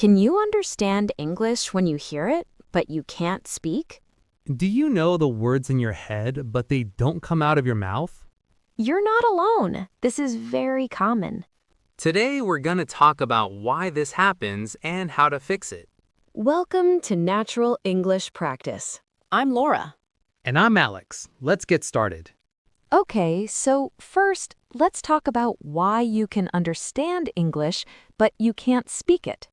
Can you understand English when you hear it, but you can't speak? Do you know the words in your head, but they don't come out of your mouth? You're not alone. This is very common. Today, we're going to talk about why this happens and how to fix it. Welcome to Natural English Practice. I'm Laura. And I'm Alex. Let's get started. Okay, so first, let's talk about why you can understand English, but you can't speak it.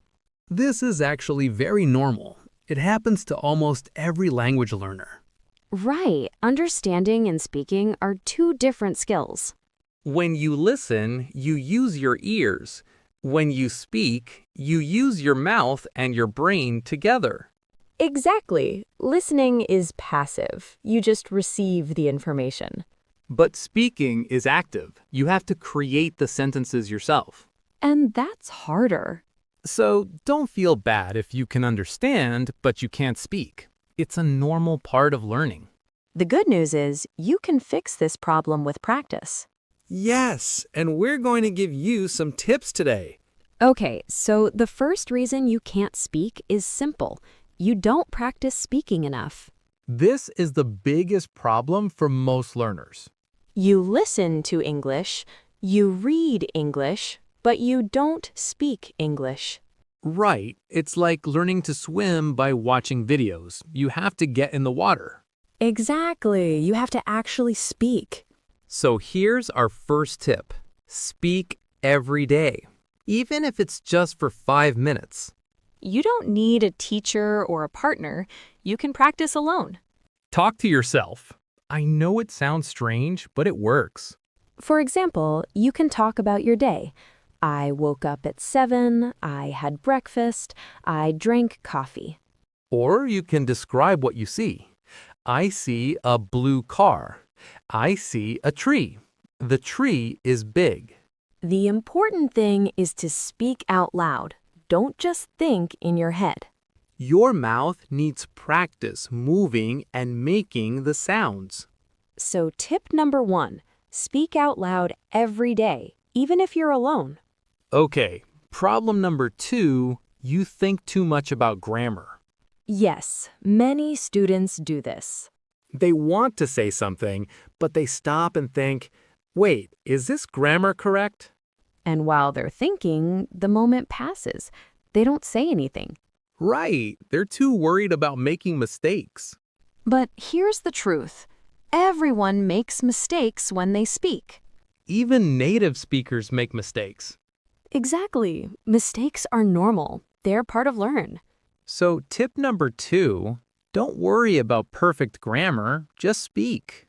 This is actually very normal. It happens to almost every language learner. Right, understanding and speaking are two different skills. When you listen, you use your ears. When you speak, you use your mouth and your brain together. Exactly. Listening is passive. You just receive the information. But speaking is active. You have to create the sentences yourself. And that's harder. So don't feel bad if you can understand, but you can't speak. It's a normal part of learning. The good news is you can fix this problem with practice. Yes, and we're going to give you some tips today. Okay, so the first reason you can't speak is simple. You don't practice speaking enough. This is the biggest problem for most learners. You listen to English, you read English, but you don't speak English. Right. It's like learning to swim by watching videos. You have to get in the water. Exactly. You have to actually speak. So here's our first tip. Speak every day, even if it's just for 5 minutes. You don't need a teacher or a partner. You can practice alone. Talk to yourself. I know it sounds strange, but it works. For example, you can talk about your day. I woke up at 7, I had breakfast, I drank coffee. Or you can describe what you see. I see a blue car. I see a tree. The tree is big. The important thing is to speak out loud. Don't just think in your head. Your mouth needs practice moving and making the sounds. So tip number 1, speak out loud every day, even if you're alone. Okay, problem number 2, you think too much about grammar. Yes, many students do this. They want to say something, but they stop and think, wait, is this grammar correct? And while they're thinking, the moment passes. They don't say anything. Right. They're too worried about making mistakes. But here's the truth. Everyone makes mistakes when they speak. Even native speakers make mistakes. Exactly. Mistakes are normal. They're part of learn. So tip number 2, don't worry about perfect grammar, just speak.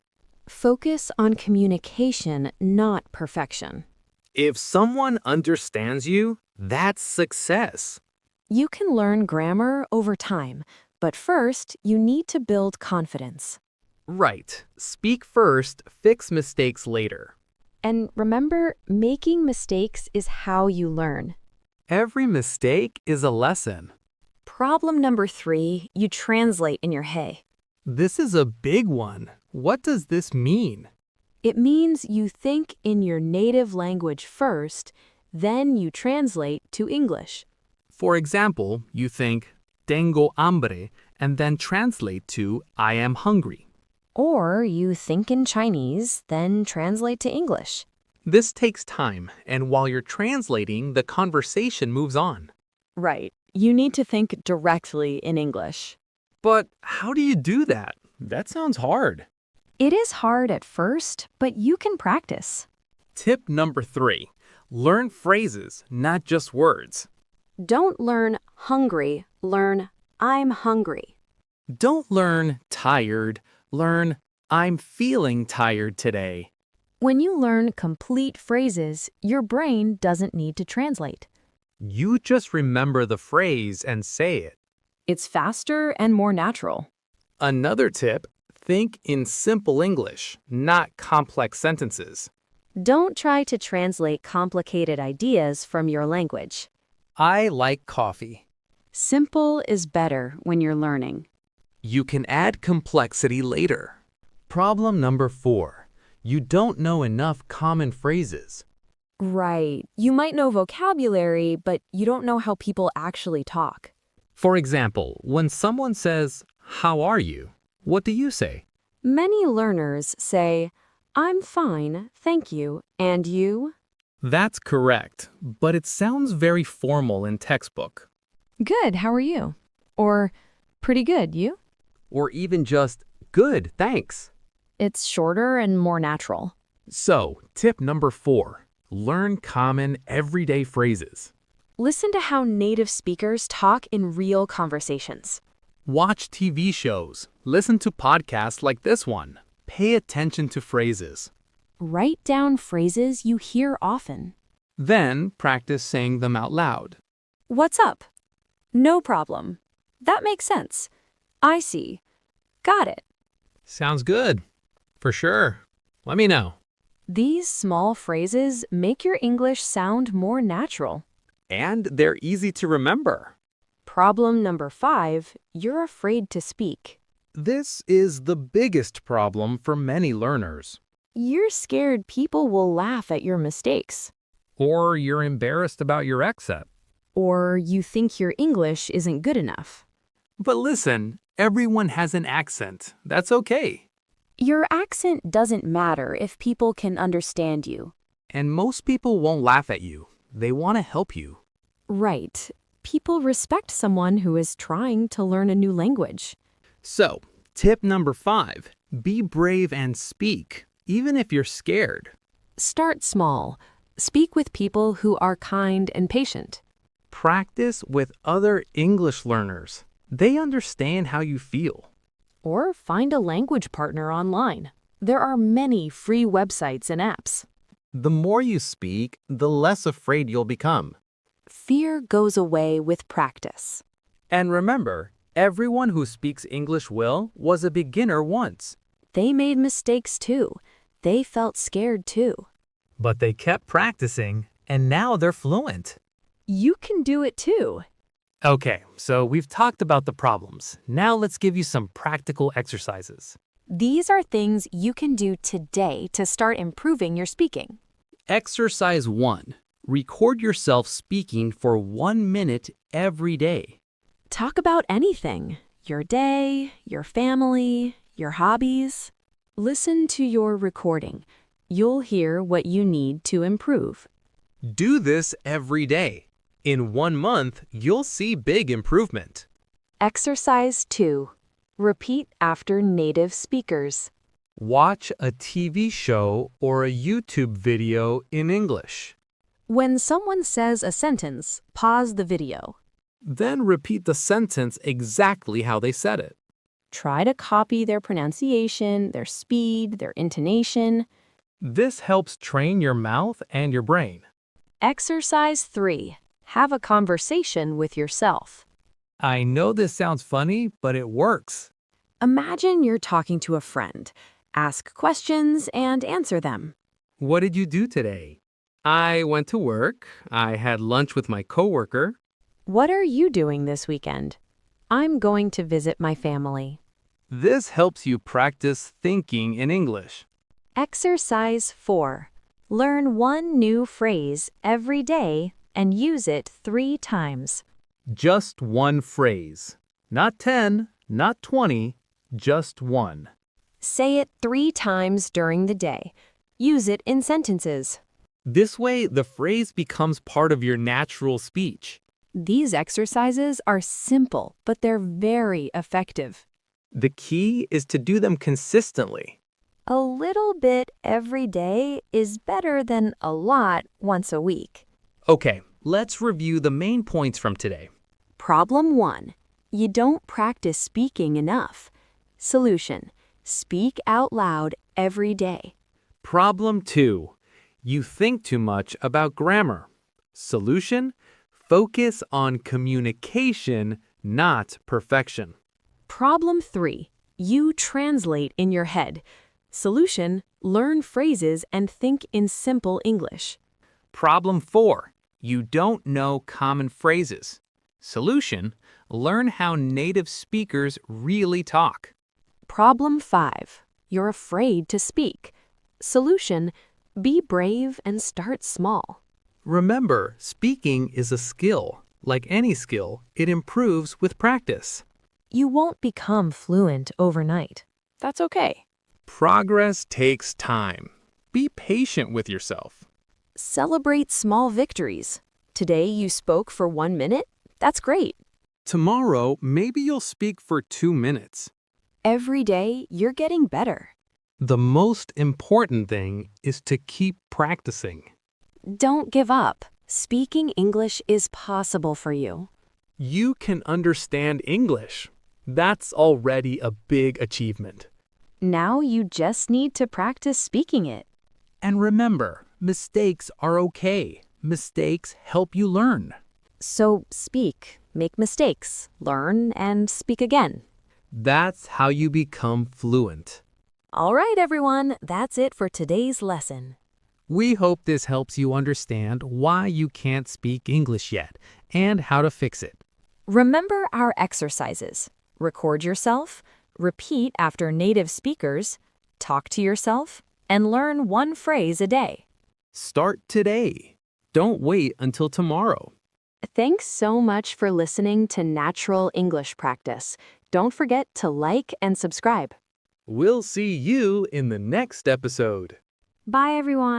Focus on communication, not perfection. If someone understands you, that's success. You can learn grammar over time, but first, you need to build confidence. Right. Speak first, fix mistakes later. And remember, making mistakes is how you learn. Every mistake is a lesson. Problem number 3, you translate in your head. This is a big one. What does this mean? It means you think in your native language first, then you translate to English. For example, you think, tengo hambre, and then translate to, I am hungry. Or you think in Chinese, then translate to English. This takes time, and while you're translating, the conversation moves on. Right. You need to think directly in English. But how do you do that? That sounds hard. It is hard at first, but you can practice. Tip number 3, learn phrases, not just words. Don't learn hungry, learn I'm hungry. Don't learn tired, learn I'm feeling tired today. When you learn complete phrases, your brain doesn't need to translate. You just remember the phrase and say it. It's faster and more natural. Another tip, think in simple English, not complex sentences. Don't try to translate complicated ideas from your language. I like coffee. Simple is better when you're learning. You can add complexity later. Problem number 4. You don't know enough common phrases. Right. You might know vocabulary, but you don't know how people actually talk. For example, when someone says, "How are you?" What do you say? Many learners say, I'm fine, thank you, and you? That's correct, but it sounds very formal in textbook. Good, how are you? Or, pretty good, you? Or even just, "Good, thanks." It's shorter and more natural. So, tip number 4. Learn common everyday phrases. Listen to how native speakers talk in real conversations. Watch TV shows. Listen to podcasts like this one. Pay attention to phrases. Write down phrases you hear often. Then practice saying them out loud. What's up? No problem. That makes sense. I see. Got it. Sounds good. For sure. Let me know. These small phrases make your English sound more natural. And they're easy to remember. Problem number 5, you're afraid to speak. This is the biggest problem for many learners. You're scared people will laugh at your mistakes. Or you're embarrassed about your accent. Or you think your English isn't good enough. But listen, everyone has an accent. That's okay. Your accent doesn't matter if people can understand you. And most people won't laugh at you. They want to help you. Right. People respect someone who is trying to learn a new language. So, tip number 5. Be brave and speak, even if you're scared. Start small. Speak with people who are kind and patient. Practice with other English learners. They understand how you feel. Or find a language partner online. There are many free websites and apps. The more you speak, the less afraid you'll become. Fear goes away with practice. And remember, everyone who speaks English well was a beginner once. They made mistakes too. They felt scared too. But they kept practicing, and now they're fluent. You can do it too. Okay, so we've talked about the problems. Now let's give you some practical exercises. These are things you can do today to start improving your speaking. Exercise 1. Record yourself speaking for 1 minute every day. Talk about anything. Your day, your family, your hobbies. Listen to your recording. You'll hear what you need to improve. Do this every day. In 1 month, you'll see big improvement. Exercise 2. Repeat after native speakers. Watch a TV show or a YouTube video in English. When someone says a sentence, pause the video. Then repeat the sentence exactly how they said it. Try to copy their pronunciation, their speed, their intonation. This helps train your mouth and your brain. Exercise 3. Have a conversation with yourself. I know this sounds funny, but it works. Imagine you're talking to a friend. Ask questions and answer them. What did you do today? I went to work. I had lunch with my coworker. What are you doing this weekend? I'm going to visit my family. This helps you practice thinking in English. Exercise 4. Learn one new phrase every day and use it 3 times. Just one phrase. Not 10, not 20, just one. Say it 3 times during the day. Use it in sentences. This way, the phrase becomes part of your natural speech. These exercises are simple, but they're very effective. The key is to do them consistently. A little bit every day is better than a lot once a week. Okay, let's review the main points from today. Problem 1. You don't practice speaking enough. Solution. Speak out loud every day. Problem 2. You think too much about grammar. Solution. Focus on communication, not perfection. Problem 3. You translate in your head. Solution. Learn phrases and think in simple English. Problem 4. You don't know common phrases. Solution. Learn how native speakers really talk. Problem 5. You're afraid to speak. Solution. Be brave and start small. Remember, speaking is a skill. Like any skill, it improves with practice. You won't become fluent overnight. That's okay. Progress takes time. Be patient with yourself. Celebrate small victories. Today you spoke for 1 minute? That's great. Tomorrow, maybe you'll speak for 2 minutes. Every day you're getting better. The most important thing is to keep practicing. Don't give up. Speaking English is possible for you. You can understand English. That's already a big achievement. Now you just need to practice speaking it. And remember, mistakes are okay. Mistakes help you learn. So speak, make mistakes, learn, and speak again. That's how you become fluent. All right, everyone, that's it for today's lesson. We hope this helps you understand why you can't speak English yet and how to fix it. Remember our exercises. Record yourself, repeat after native speakers, talk to yourself, and learn 1 phrase a day. Start today. Don't wait until tomorrow. Thanks so much for listening to Natural English Practice. Don't forget to like and subscribe. We'll see you in the next episode. Bye, everyone.